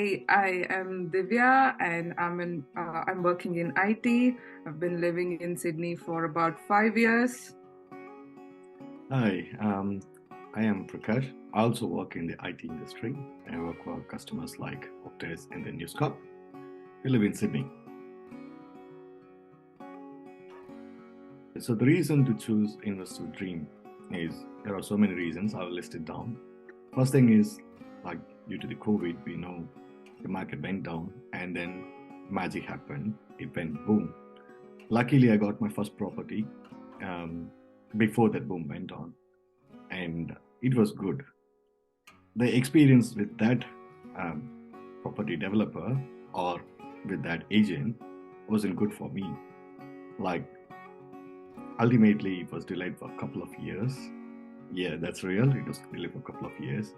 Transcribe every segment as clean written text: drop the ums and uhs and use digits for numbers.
I am Divya and I'm working in IT. I've been living in Sydney for about 5 years. Hi, I am Prakash. I also work in the IT industry. I work for customers like Optus and then News Corp. We live in Sydney. So the reason to choose Investor Dream is there are so many reasons. I'll list it down. First thing is like due to the COVID, we know the market went down and then magic happened. It went boom. Luckily, I got my first property before that boom went on, and it was good. The experience with that property developer or with that agent wasn't good for me. Like, ultimately, it was delayed for a couple of years. Yeah, that's real. It was delayed for a couple of years.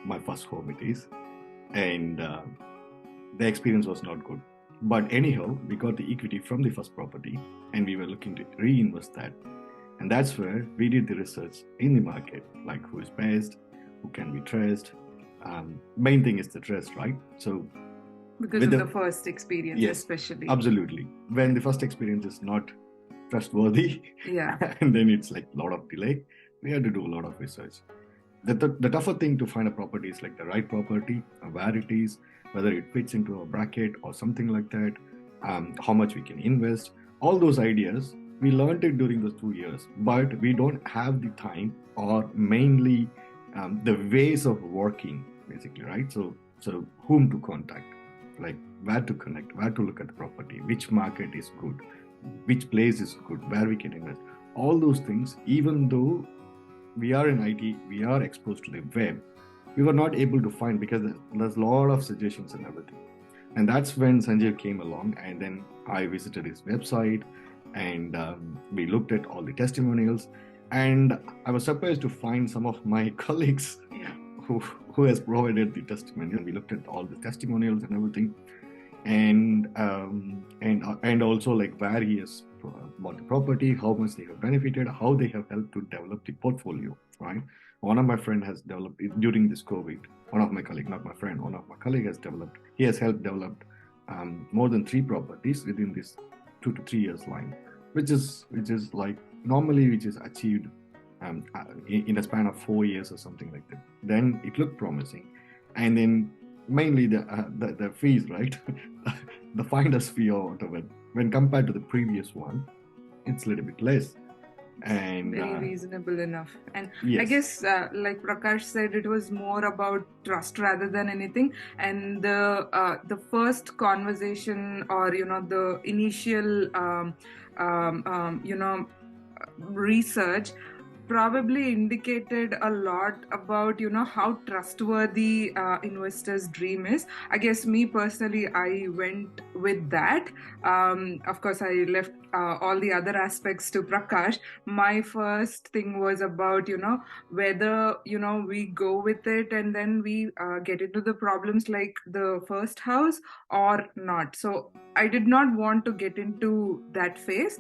My first home it is. And the experience was not good. But anyhow, we got the equity from the first property and we were looking to reinvest that. And that's where we did the research in the market, like who is best, who can be trusted. Main thing is the trust, right? So Because of the first experience, yes, especially. Absolutely. When the first experience is not trustworthy, Yeah. and then it's like a lot of delay, we had to do a lot of research. The tougher thing to find a property is like the right property, where it is, whether it fits into a bracket or something like that, how much we can invest, all those ideas. We learned it during those 2 years, but we don't have the time or mainly the ways of working, basically, right? So whom to contact, like where to connect, where to look at the property, which market is good, which place is good, where we can invest. All those things, even though we are in IT, we are exposed to the web, we were not able to find because there's a lot of suggestions and everything. And that's when Sanjay came along, and then I visited his website and we looked at all the testimonials. And I was surprised to find some of my colleagues who, who has provided the testimonial. We looked at all the testimonials and everything, and also like where he has bought the property, how much they have benefited, how they have helped to develop the portfolio, right? One of my friend has developed it during this COVID. One of my colleague, not my friend, one of my colleague has developed. He has helped develop more than 3 properties within this 2 to 3 years line, which is like normally which is achieved in a span of 4 years or something like that. Then it looked promising, and then mainly the fees, right? The finder's fee or whatever, when compared to the previous one, it's a little bit less. And very reasonable enough. And yes. I guess, like Prakash said, it was more about trust rather than anything. And the first conversation, or the initial research probably indicated a lot about how trustworthy investors dream is. I guess me personally, I went with that. Of course, I left all the other aspects to Prakash. My first thing was about whether we go with it and then we get into the problems like the first house or not. So I did not want to get into that phase.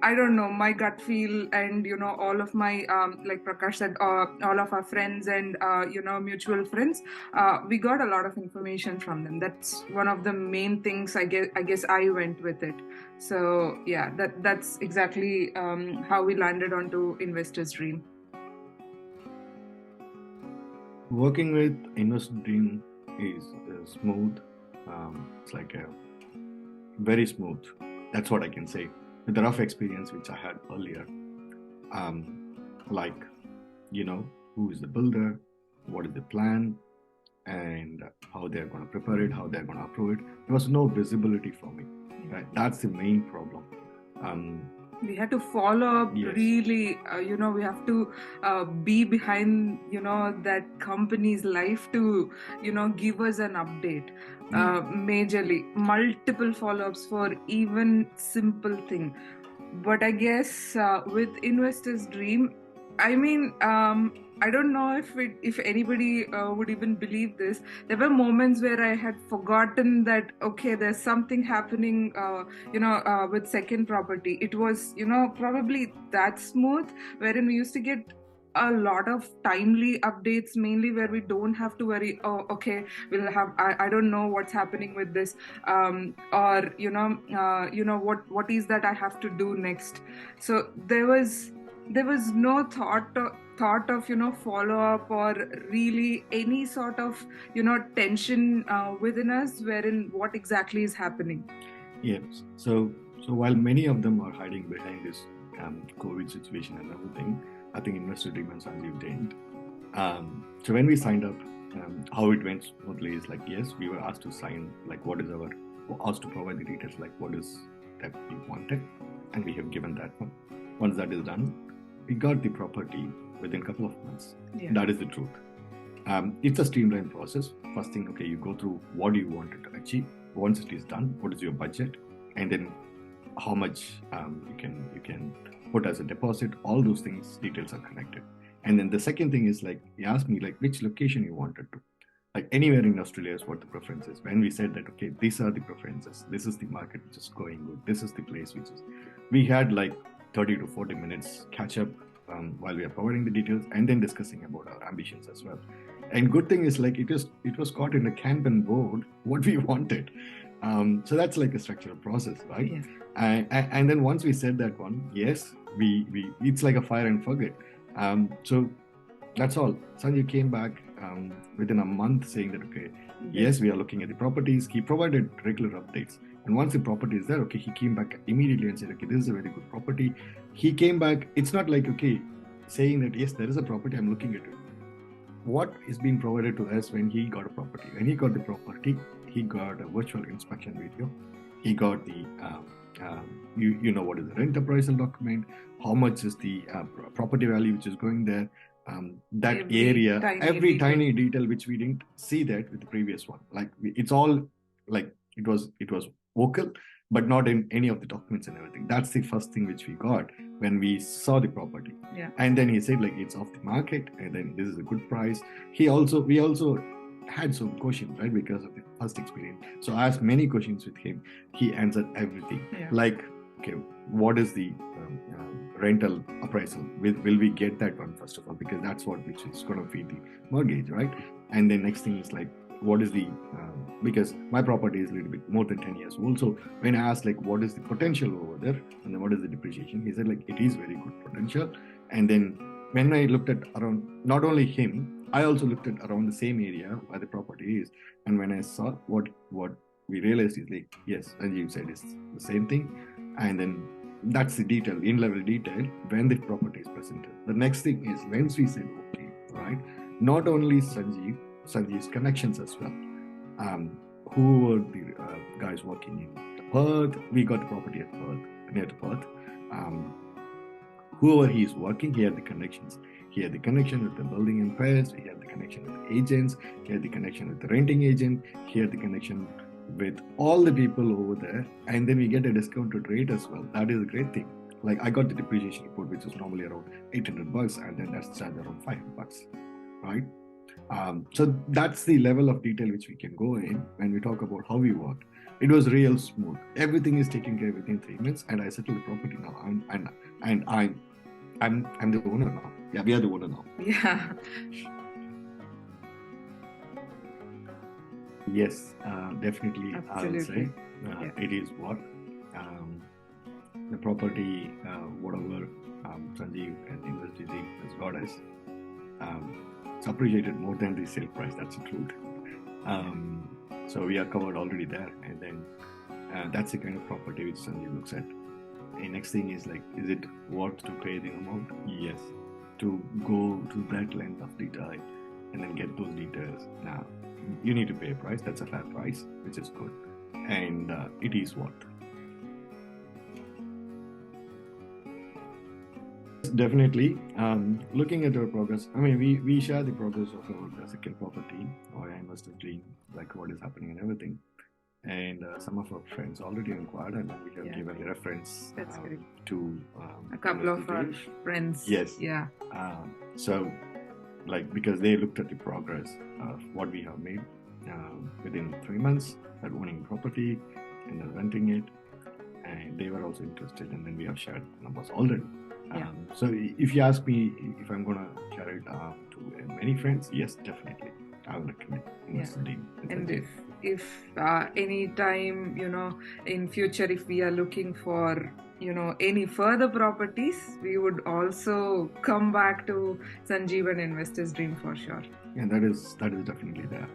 I don't know, my gut feel, and all of my like Prakash said, all of our friends and mutual friends, we got a lot of information from them. That's one of the main things. I guess I went with it. So yeah, that's exactly how we landed onto Investor's Dream. Working with Investor Dream is smooth. It's like a very smooth. That's what I can say. With the rough experience which I had earlier, like who is the builder, what is the plan, and how they're going to prepare it, how they're going to approve it. There was no visibility for me. Right? That's the main problem. We had to follow up. Yes. Really, we have to be behind that company's life to give us an update. Majorly multiple follow-ups for even simple thing. But I guess with Investor's Dream, I mean, I don't know if anybody would even believe this. There were moments where I had forgotten that okay, there's something happening. With second property, it was probably that smooth, wherein we used to get a lot of timely updates, mainly where we don't have to worry, oh, okay, we'll have, I don't know what's happening with this, or what is that I have to do next. So there was no thought of follow up or really any sort of tension within us, wherein what exactly is happening. Yes. So while many of them are hiding behind this COVID situation and everything, I think Investor Dream and Sanjeev didn't. So when we signed up, how it went smoothly is like, yes, we were asked to sign, like, asked to provide the details, like what is that we wanted, and we have given that one. Once that is done, we got the property within a couple of months. Yeah. That is the truth. It's a streamlined process. First thing, okay, you go through what do you want to achieve. Once it is done, what is your budget, and then how much you can put as a deposit. All those things, details are connected. And then the second thing is, like, he asked me like which location you wanted to, like anywhere in Australia is what the preference is. When we said that, okay, these are the preferences, this is the market which is going good, this is the place which is, we had like 30 to 40 minutes catch up while we are providing the details and then discussing about our ambitions as well. And good thing is, like, it was caught in a Kanban board what we wanted. So that's like a structural process, right? Yes. And then once we said that one, yes, we it's like a fire and forget. So that's all. Sanjay came back within a month saying that, okay, yes, we are looking at the properties. He provided regular updates. And once the property is there, okay, he came back immediately and said, okay, this is a very good property. He came back. It's not like, okay, saying that, yes, there is a property, I'm looking at it. What is being provided to us when he got a property? When he got the property, he got a virtual inspection video. He got the, you know what is the rent appraisal document, how much is the property value which is going there, that every tiny detail which we didn't see that with the previous one. Like, it's all like it was vocal, but not in any of the documents and everything. That's the first thing which we got when we saw the property. Yeah. And then he said, like, it's off the market, and then this is a good price. We also had some questions, right, because of the first experience. So I asked many questions with him. He answered everything. Yeah. Like, okay, what is the rental appraisal? Will we get that one, first of all, because that's which is going to feed the mortgage, right? And then next thing is, like, what is the because my property is a little bit more than 10 years old. So when I asked, like, what is the potential over there, and then what is the depreciation, he said, like, it is very good potential. And then when I looked at around, not only him, I also looked at around the same area where the property is. And when I saw what we realized is, like, yes, Sanjeev said it's the same thing. And then that's the detail, in-level detail, when the property is presented. The next thing is, once we said, okay, right, not only Sanjeev's connections as well. Who were the guys working in Perth? We got the property at Perth, near to Perth. Whoever he is working, he had the connections. He had the connection with the building employers. He had the connection with the agents. He had the connection with the renting agent. He had the connection with all the people over there. And then we get a discounted rate as well. That is a great thing. Like, I got the depreciation report, which is normally around $800, and then that's charged around $500, right? So that's the level of detail which we can go in when we talk about how we work. It was real smooth. Everything is taken care of within 3 months, and I settled the property now. I'm the owner now. Yeah, we are the owner now. Yeah. Yes, definitely. Absolutely. I will say Yeah. it is what the property, whatever Sanjeev and Investor Dream has got us. It's appreciated more than the sale price. That's the truth. So we are covered already there, and then that's the kind of property which Sanjeev looks at. And next thing is, like, is it worth to pay the amount? Yes, to go to that length of detail and then get those details. Now, you need to pay a price. That's a fair price, which is good, and it is worth. Definitely. Looking at our progress, I mean, we share the progress of our second property, or Investor Dream, like what is happening and everything. And some of our friends already inquired, and we have given the reference to a couple of our friends. Yes. Yeah. So, like, because they looked at the progress of what we have made within 3 months at owning property and then renting it, and they were also interested, and then we have shared numbers already. Yeah. So if you ask me if I'm gonna share it to many friends, yes, definitely I will recommend Investor's Dream. And if any time, in future, if we are looking for any further properties, we would also come back to Sanjeevan Investors Dream for sure. And that is definitely there.